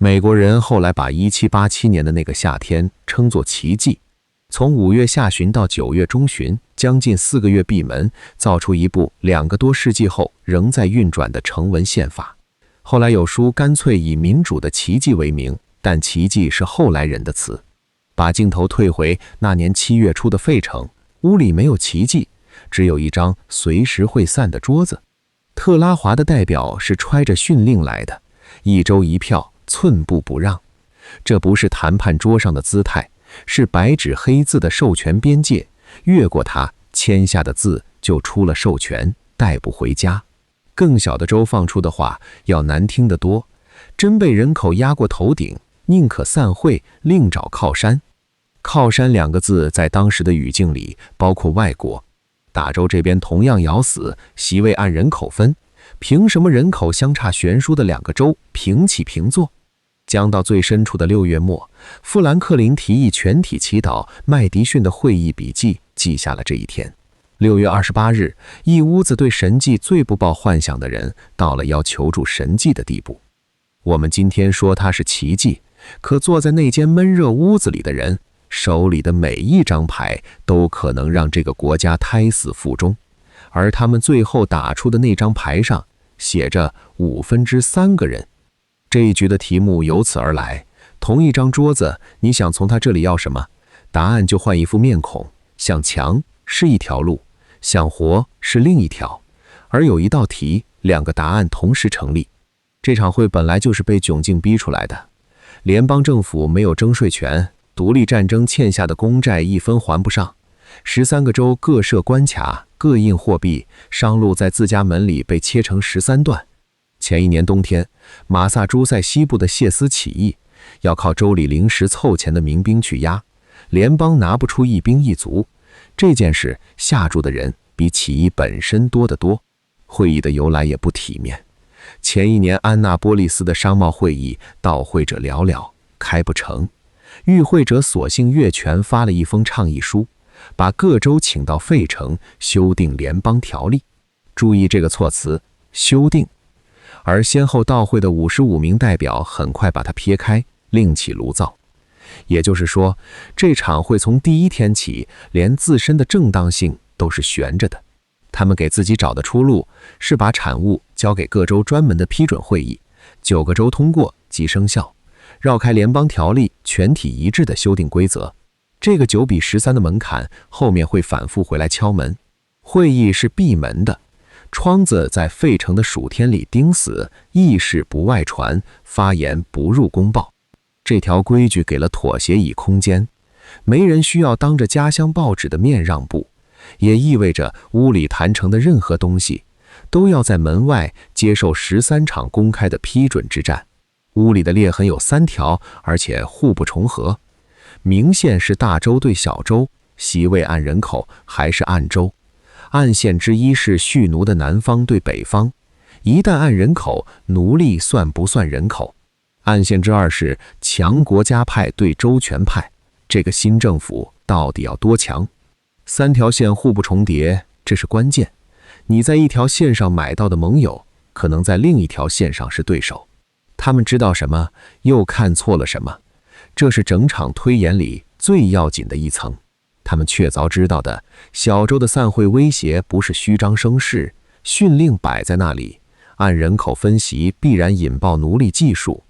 美国人后来把1787年的那个夏天称作奇迹。从5月下旬到9月中旬，将近4个月闭门，造出一部2个多世纪后仍在运转的成文宪法。后来有书干脆以民主的奇迹为名，但奇迹是后来人的词。把镜头退回那年7月初的费城，屋里没有奇迹，只有一张随时会散的桌子。特拉华的代表是揣着训令来的，1州1票，寸步不让。这不是谈判桌上的姿态，是白纸黑字的授权边界，越过它签下的字就出了授权，带不回家。更小的州放出的话要难听得多，真被人口压过头顶，宁可散会，另找靠山。靠山2个字在当时的语境里包括外国。大州这边同样咬死席位按人口分，凭什么人口相差悬殊的2个州平起平坐？将到最深处的6月末，富兰克林提议全体祈祷，麦迪逊的会议笔记记下了这一天。6月28日，一屋子对神迹最不抱幻想的人到了要求助神迹的地步。我们今天说它是奇迹，可坐在那间闷热屋子里的人手里的每一张牌都可能让这个国家胎死腹中，而他们最后打出的那张牌上写着3/5个人。这一局的题目由此而来，同一张桌子，你想从他这里要什么？答案就换一副面孔，想强是一条路，想活是另一条。而有一道题，2个答案同时成立。这场会本来就是被窘境逼出来的。联邦政府没有征税权，独立战争欠下的公债1分还不上，13个州各设关卡，各印货币，商路在自家门里被切成13段。前一年冬天，马萨诸塞西部的谢斯起义，要靠州里临时凑钱的民兵去压，联邦拿不出1兵1卒。这件事吓住的人比起义本身多得多。会议的由来也不体面。前一年安纳波利斯的商贸会议，到会者寥寥，开不成。与会者索性越权发了一封倡议书，把各州请到费城修订联邦条例。注意这个措辞，修订。而先后到会的55名代表很快把它撇开，另起炉灶。也就是说，这场会从第一天起，连自身的正当性都是悬着的。他们给自己找的出路是把产物交给各州专门的批准会议，9个州通过即生效，绕开联邦条例，全体一致的修订规则。这个9比13的门槛后面会反复回来敲门。会议是闭门的，窗子在费城的暑天里钉死，议事不外传，发言不入公报。这条规矩给了妥协以空间，没人需要当着家乡报纸的面让步，也意味着屋里谈成的任何东西都要在门外接受13场公开的批准之战。屋里的裂痕有3条，而且互不重合。明线是大州对小州，席位按人口还是按州。暗线之一是蓄奴的南方对北方，一旦按人口，奴隶算不算人口？暗线之2是强国家派对州权派，这个新政府到底要多强？3条线互不重叠，这是关键。你在一条线上买到的盟友，可能在另一条线上是对手。他们知道什么，又看错了什么？这是整场推演里最要紧的一层。他们确凿知道的，小州的散会威胁不是虚张声势，训令摆在那里，按人口分席必然引爆奴隶技术。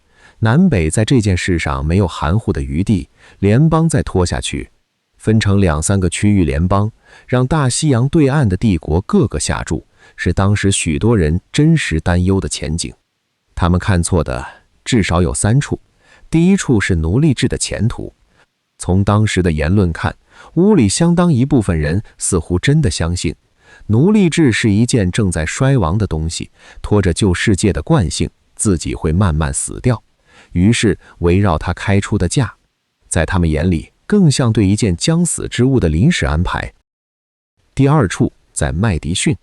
南北在这件事上没有含糊的余地，联邦再拖下去，分成2-3个区域联邦，让大西洋对岸的帝国各个下注，是当时许多人真实担忧的前景。他们看错的至少有3处。第一处是奴隶制的前途。从当时的言论看，屋里相当一部分人似乎真的相信奴隶制是一件正在衰亡的东西，拖着旧世界的惯性，自己会慢慢死掉。于是围绕它开出的价，在他们眼里更像对一件将死之物的临时安排。第二处在麦迪逊，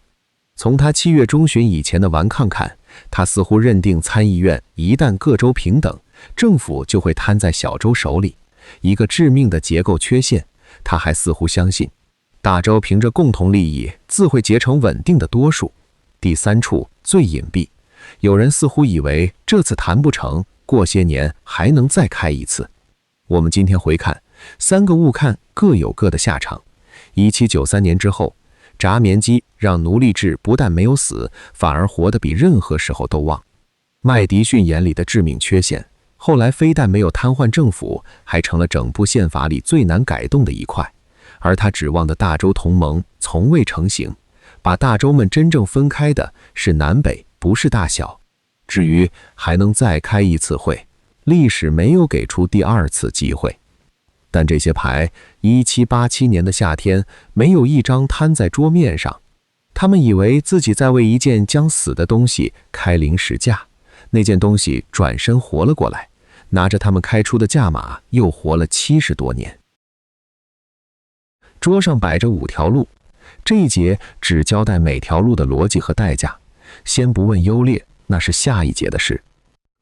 从他7月中旬以前的顽抗看，他似乎认定参议院一旦各州平等，政府就会摊在小州手里，一个致命的结构缺陷。他还似乎相信大州凭着共同利益自会结成稳定的多数。第3处最隐蔽，有人似乎以为这次谈不成，过些年还能再开一次。我们今天回看三个误看各有各的下场。1793年之后，札棉机让奴隶制不但没有死，反而活得比任何时候都旺。麦迪逊眼里的致命缺陷，后来非但没有瘫痪政府，还成了整部宪法里最难改动的一块。而他指望的大洲同盟从未成型，把大洲们真正分开的是南北，不是大小。至于还能再开一次会，历史没有给出第二次机会。但这些牌，1787年的夏天，没有一张摊在桌面上。他们以为自己在为一件将死的东西开临时价，那件东西转身活了过来，拿着他们开出的价码，又活了70多年。桌上摆着5条路，这一节只交代每条路的逻辑和代价，先不问优劣，那是下一节的事。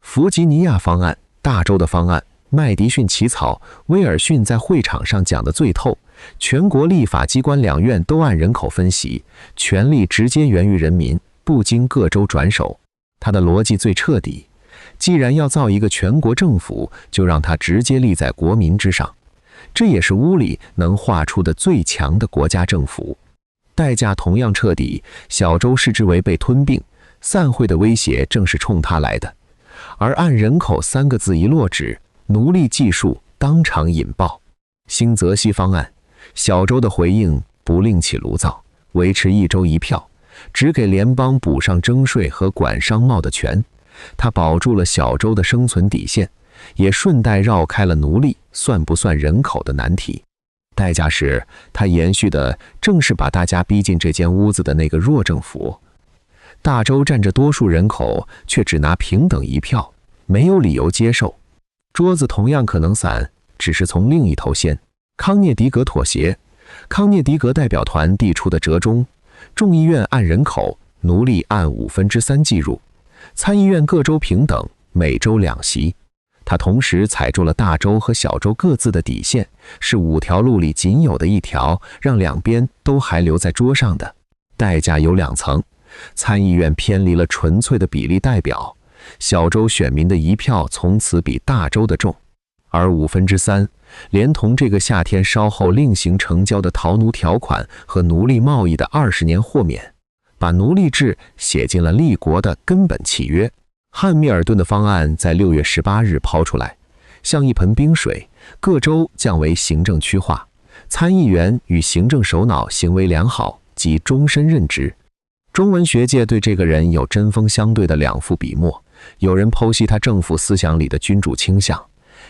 弗吉尼亚方案、大洲的方案，麦迪逊起草，威尔逊在会场上讲得最透，全国立法机关2院都按人口分析，权力直接源于人民，不经各州转手。他的逻辑最彻底，既然要造一个全国政府，就让它直接立在国民之上，这也是屋里能画出的最强的国家政府。代价同样彻底，小州视之为被吞并，散会的威胁正是冲他来的。而按人口3个字一落纸，奴隶技术当场引爆。新泽西方案，小州的回应不另起炉灶，维持1州1票，只给联邦补上征税和管商贸的权。他保住了小州的生存底线，也顺带绕开了奴隶算不算人口的难题。代价是他延续的正是把大家逼进这间屋子的那个弱政府。大州占着多数人口，却只拿平等1票，没有理由接受。桌子同样可能散，只是从另一头掀。康涅狄格妥协，康涅狄格代表团递出的折中，众议院按人口，奴隶按3/5计入，参议院各州平等，每州2席。他同时踩住了大州和小州各自的底线，是5条路里仅有的一条，让两边都还留在桌上的。代价有2层，参议院偏离了纯粹的比例代表，小州选民的1票从此比大州的重，而3/5连同这个夏天稍后另行成交的逃奴条款和奴隶贸易的20年豁免，把奴隶制写进了立国的根本契约。汉密尔顿的方案在6月18日抛出来，像一盆冰水，各州降为行政区划，参议员与行政首脑行为良好及终身任职。中文学界对这个人有针锋相对的2副笔墨，有人剖析他政府思想里的君主倾向，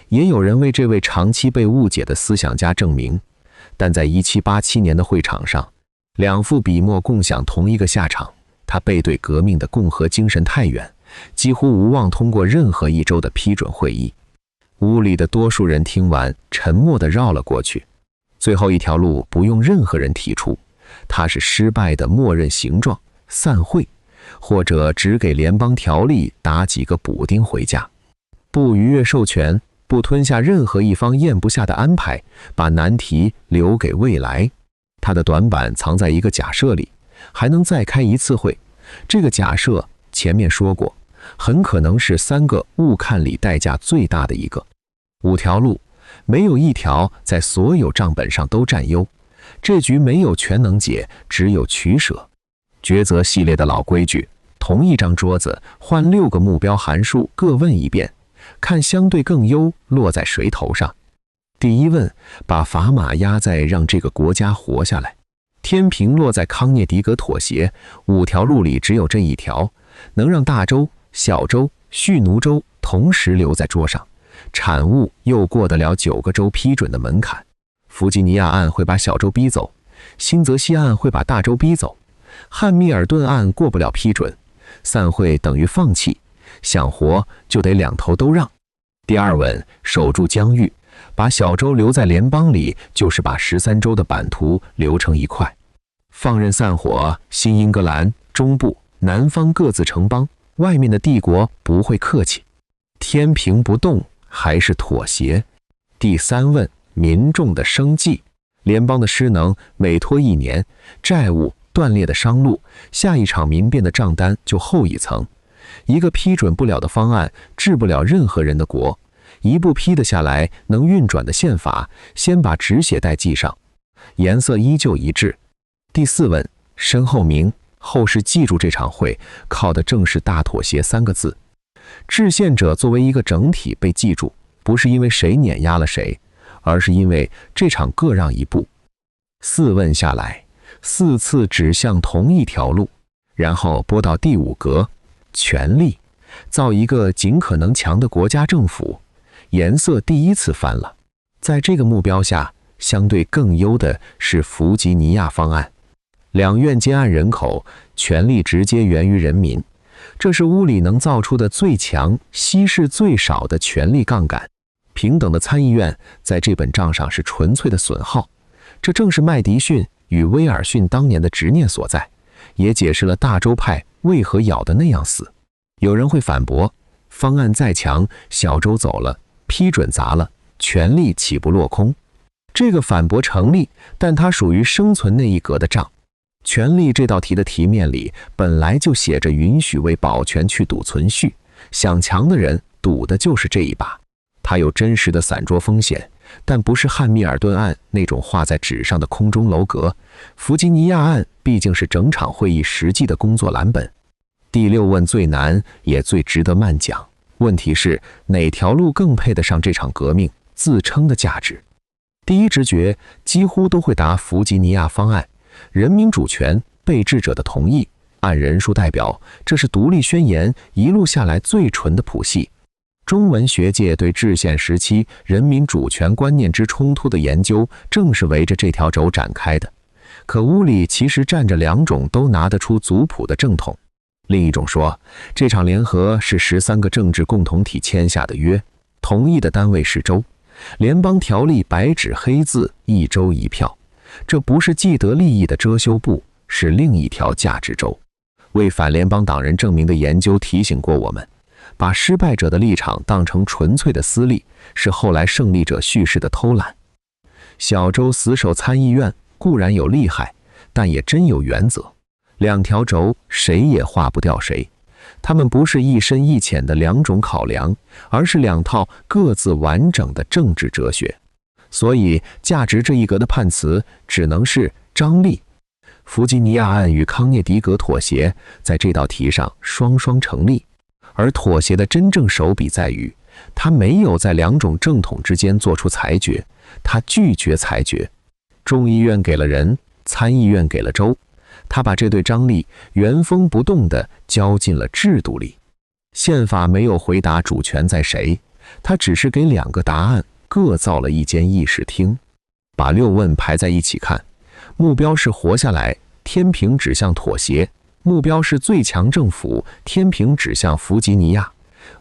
也有人为这位长期被误解的思想家证明。但在1787年的会场上，2副笔墨共享同一个下场，他背对革命的共和精神太远，几乎无望通过任何一州的批准会议。屋里的多数人听完，沉默地绕了过去。最后一条路不用任何人提出，它是失败的默认形状，散会，或者只给联邦条例打几个补丁回家。不逾越授权，不吞下任何一方咽不下的安排，把难题留给未来。它的短板藏在一个假设里，还能再开一次会。这个假设前面说过，很可能是3个误看里代价最大的一个。5条路，没有1条在所有账本上都占优。这局没有全能解，只有取舍。抉择系列的老规矩，同一张桌子换6个目标函数各问一遍，看相对更优落在谁头上。第一问，把砝码压在让这个国家活下来。天平落在康涅狄格妥协，5条路里只有这一条，能让大州、小州、蓄奴州同时留在桌上，产物又过得了9个州批准的门槛。弗吉尼亚案会把小州逼走，新泽西案会把大州逼走，汉密尔顿案过不了批准，散会等于放弃，想活就得2头都让。第二问，守住疆域，把小州留在联邦里，就是把13州的版图留成一块。放任散伙，新英格兰、中部、南方各自城邦，外面的帝国不会客气。天平不动，还是妥协？第三问，民众的生计，联邦的失能每拖1年，债务断裂的商路，下一场民变的账单就厚一层。一个批准不了的方案，治不了任何人的国；一部批得下来、能运转的宪法，先把止血带系上，颜色依旧一致。第4问，身后名，后世记住这场会，靠的正是大妥协3个字。制宪者作为一个整体被记住，不是因为谁碾压了谁，而是因为这场各让一步。4问下来，4次指向同一条路，然后拨到第5格，权力，造一个尽可能强的国家政府，颜色第1次翻了。在这个目标下，相对更优的是弗吉尼亚方案。2院兼按人口，权力直接源于人民，这是屋里能造出的最强、稀释最少的权力杠杆。平等的参议院在这本账上是纯粹的损耗，这正是麦迪逊与威尔逊当年的执念所在，也解释了大州派为何咬得那样死。有人会反驳，方案再强，小州走了，批准砸了，权力岂不落空？这个反驳成立，但它属于生存那一格的账。权力这道题的题面里本来就写着允许为保全去赌存续，想强的人赌的就是这一把。它有真实的散桌风险，但不是汉密尔顿案那种画在纸上的空中楼阁。弗吉尼亚案毕竟是整场会议实际的工作蓝本。第6问最难，也最值得慢讲。问题是哪条路更配得上这场革命自称的价值？第一直觉几乎都会答弗吉尼亚方案，人民主权，被制者的同意，按人数代表，这是独立宣言一路下来最纯的谱系。中文学界对制宪时期人民主权观念之冲突的研究，正是围着这条轴展开的。可屋里其实站着2种都拿得出族谱的正统。另一种说，这场联合是13个政治共同体签下的约，同意的单位是州，联邦条例白纸黑字，一州一票。这不是既得利益的遮羞布，是另一条价值轴。为反联邦党人证明的研究提醒过我们，把失败者的立场当成纯粹的私利，是后来胜利者叙事的偷懒。小州死守参议院固然有厉害，但也真有原则。2条轴谁也划不掉谁，它们不是一深一浅的2种考量，而是2套各自完整的政治哲学。所以价值这一格的判词只能是张力。弗吉尼亚案与康涅狄格妥协在这道题上双双成立，而妥协的真正手笔在于，他没有在2种正统之间做出裁决，他拒绝裁决。众议院给了人，参议院给了州，他把这对张力原封不动地交进了制度里。宪法没有回答主权在谁，他只是给2个答案各造了一间议事厅。把6问排在一起看，目标是活下来，天平指向妥协；目标是最强政府，天平指向弗吉尼亚。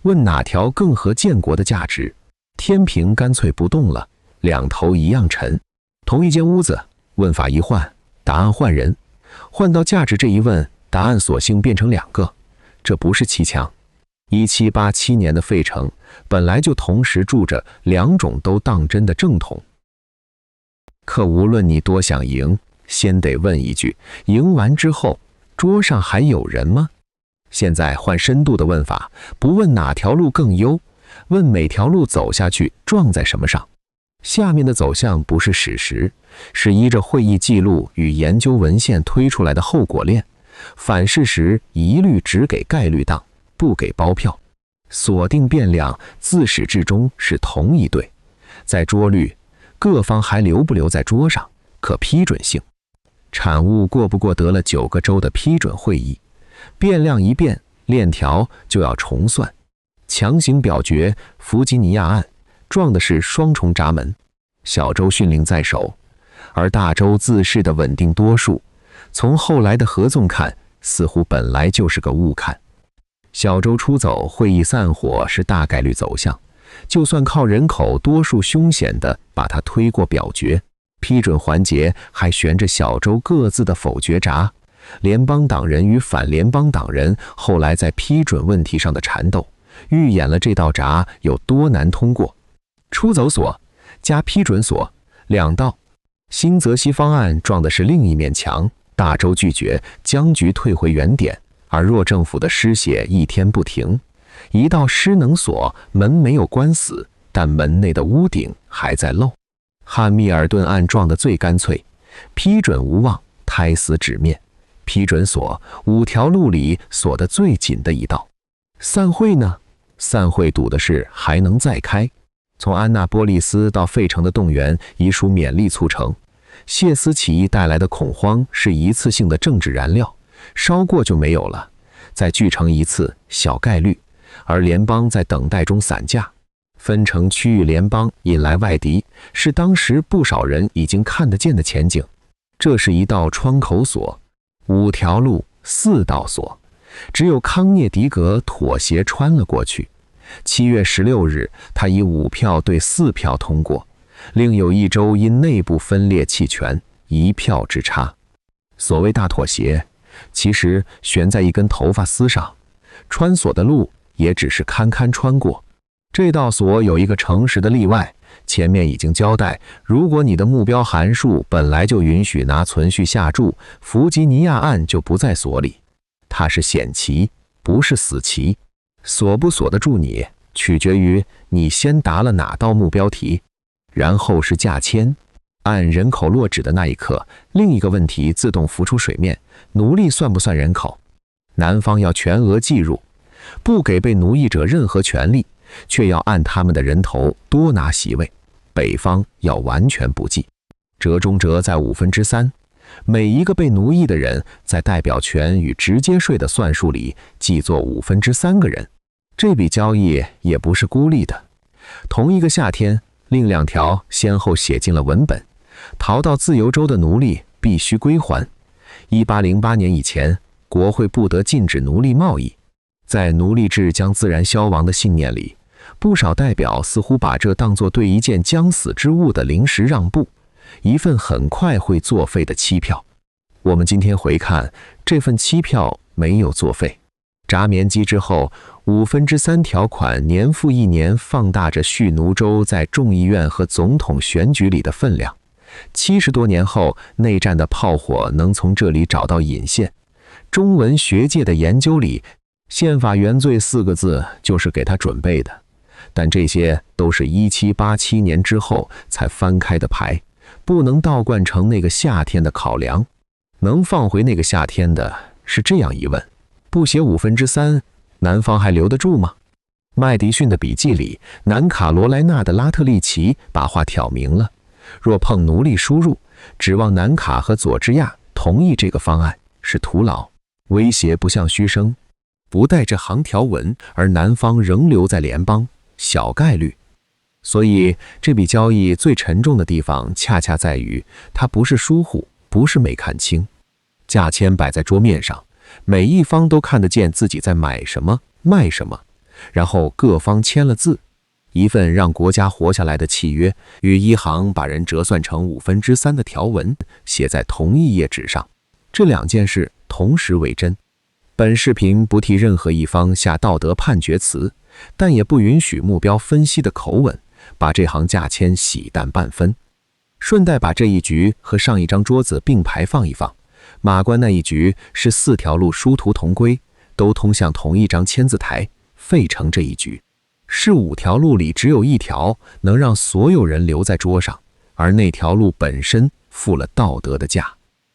问哪条更合建国的价值，天平干脆不动了，2头一样沉。同一间屋子，问法一换，答案换人，换到价值这一问，答案索性变成2个。这不是骑墙。1787年的费城本来就同时住着2种都当真的正统。可无论你多想赢，先得问一句，赢完之后桌上还有人吗？现在换深度的问法，不问哪条路更优，问每条路走下去撞在什么上。下面的走向不是史实，是依着会议记录与研究文献推出来的后果链。反事实一律只给概率当，不给包票。锁定变量自始至终是同一对。在桌率，各方还留不留在桌上，可批准性。产物过不过得了9个州的批准会议，变量一变，链条就要重算。强行表决弗吉尼亚案，撞的是双重闸门。小州训令在手，而大州自恃的稳定多数，从后来的合纵看，似乎本来就是个误看。小州出走，会议散伙是大概率走向，就算靠人口多数凶险的把它推过表决，批准环节还悬着小州各自的否决闸。联邦党人与反联邦党人后来在批准问题上的缠斗，预演了这道闸有多难通过。出走所加批准所2道，新泽西方案撞的是另一面墙，大州拒绝，僵局退回原点，而若政府的尸血一天不停，一道失能锁，门没有关死，但门内的屋顶还在漏。汉密尔顿案撞得最干脆，批准无望，胎死纸面，批准锁5条路里锁得最紧的一道。散会呢？散会赌的是还能再开。从安纳波利斯到费城的动员已属勉力促成。谢斯起义带来的恐慌是一次性的政治燃料，烧过就没有了，再聚成一次小概率，而联邦在等待中散架。分成区域联邦引来外敌，是当时不少人已经看得见的前景。这是一道窗口锁，5条路4道锁，只有康涅狄格妥协穿了过去。7月16日，他以5票对4票通过，另有1州因内部分裂弃权，1票之差。所谓大妥协，其实悬在一根头发丝上，穿锁的路也只是堪堪穿过。这道锁有一个诚实的例外，前面已经交代，如果你的目标函数本来就允许拿存续下注，弗吉尼亚案就不在锁里。它是险棋，不是死棋。锁不锁得住你，取决于你先答了哪道目标题，然后是价签。按人口落纸的那一刻，另一个问题自动浮出水面：奴隶算不算人口？南方要全额计入，不给被奴役者任何权利，却要按他们的人头多拿席位。北方要完全不计，折中折在3/5，每一个被奴役的人在代表权与直接税的算术里记作3/5个人。这笔交易也不是孤立的，同一个夏天，另2条先后写进了文本。逃到自由州的奴隶必须归还。1808年以前，国会不得禁止奴隶贸易。在奴隶制将自然消亡的信念里，不少代表似乎把这当作对一件将死之物的临时让步，一份很快会作废的期票。我们今天回看，这份期票没有作废。闸棉机之后，3/5条款年复一年放大着蓄奴州在众议院和总统选举里的分量。70多年后，内战的炮火能从这里找到引线。中文学界的研究里，宪法原罪4个字就是给他准备的，但这些都是1787年之后才翻开的牌，不能倒灌成那个夏天的考量。能放回那个夏天的是这样一问：不写3/5，南方还留得住吗？麦迪逊的笔记里，南卡罗来纳的拉特利奇把话挑明了，若碰奴隶输入，指望南卡和佐治亚同意这个方案是徒劳，威胁不像虚声。不带这行条文，而南方仍留在联邦，小概率。所以这笔交易最沉重的地方恰恰在于，它不是疏忽，不是没看清。价签摆在桌面上，每一方都看得见自己在买什么卖什么，然后各方签了字，一份让国家活下来的契约与一行把人折算成3/5的条文写在同一页纸上，这2件事同时为真。本视频不替任何一方下道德判决词，但也不允许目标分析的口吻把这行价签洗淡半分。顺带把这一局和上一张桌子并排放一放，马关那一局是4条路殊途同归，都通向同一张签字台。费城这一局是5条路里只有1条能让所有人留在桌上，而那条路本身付了道德的价。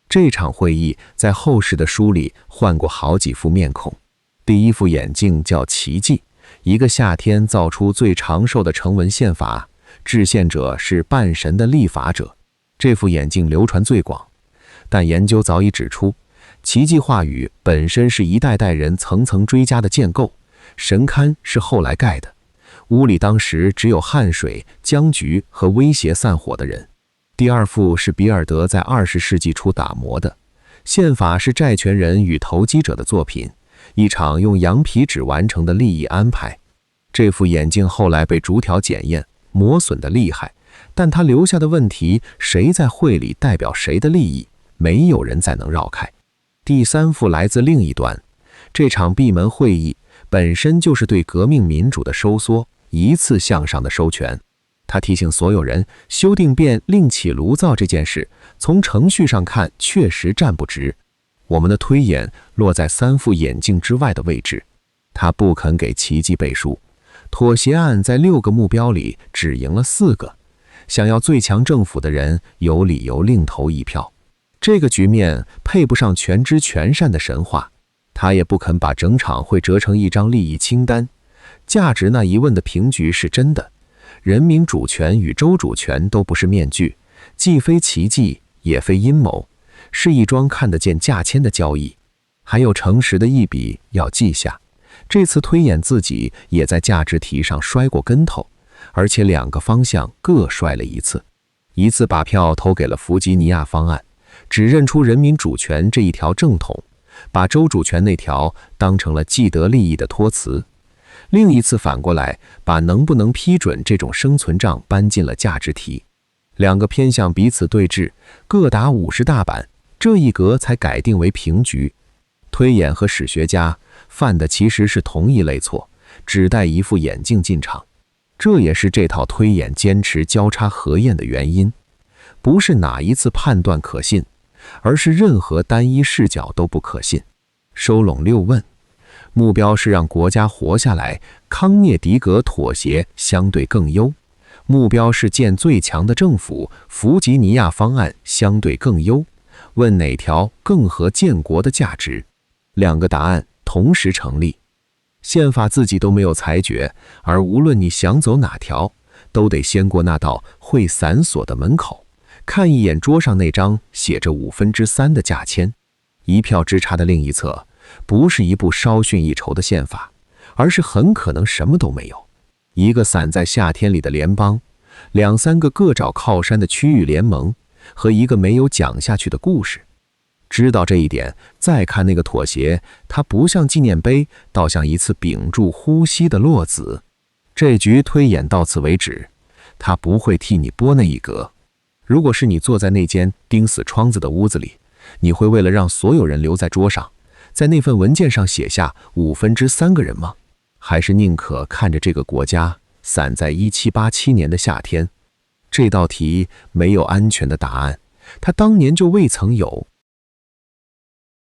这场会议在后世的书里换过好几副面孔。第一副眼镜叫奇迹，一个夏天造出最长寿的成文宪法，制宪者是半神的立法者。这副眼镜流传最广，但研究早已指出，奇迹话语本身是一代代人层层追加的建构，神龛是后来盖的，屋里当时只有汗水、僵局和威胁散伙的人。第二副是比尔德在20世纪初打磨的，宪法是债权人与投机者的作品，一场用羊皮纸完成的利益安排。这副眼镜后来被逐条检验，磨损的厉害，但他留下的问题，谁在会里代表谁的利益，没有人再能绕开。第三副来自另一端，这场闭门会议本身就是对革命民主的收缩，一次向上的收权。他提醒所有人，修订变另起炉灶这件事，从程序上看确实站不直。我们的推演落在3副眼镜之外的位置。他不肯给奇迹背书，妥协案在6个目标里只赢了4个。想要最强政府的人有理由另投一票。这个局面配不上全知全善的神话，他也不肯把整场会折成一张利益清单。价值那一问的平局是真的，人民主权与州主权都不是面具，既非奇迹，也非阴谋，是一桩看得见价签的交易。还有诚实的一笔要记下，这次推演自己也在价值题上摔过跟头，而且2个方向各摔了一次。一次把票投给了弗吉尼亚方案，只认出人民主权这一条正统，把州主权那条当成了既得利益的托词。另一次反过来，把能不能批准这种生存账搬进了价值题。2个偏向彼此对峙，各打50大板，这一格才改定为平局。推演和史学家犯的其实是同一类错，只戴一副眼镜进场。这也是这套推演坚持交叉核验的原因，不是哪一次判断可信，而是任何单一视角都不可信。收拢6问，目标是让国家活下来，康涅狄格妥协相对更优；目标是建最强的政府，弗吉尼亚方案相对更优。问哪条更合建国的价值？2个答案同时成立。宪法自己都没有裁决，而无论你想走哪条，都得先过那道会散锁的门口，看一眼桌上那张写着3/5的价签。一票之差的另一侧，不是一部稍逊一筹的宪法，而是很可能什么都没有。一个散在夏天里的联邦，2、3个各找靠山的区域联盟，和一个没有讲下去的故事。知道这一点，再看那个妥协，它不像纪念碑，倒像一次屏住呼吸的落子。这局推演到此为止，他不会替你拨那一格。如果是你坐在那间钉死窗子的屋子里，你会为了让所有人留在桌上，在那份文件上写下3/5个人吗？还是宁可看着这个国家散在1787年的夏天？这道题没有安全的答案，它当年就未曾有。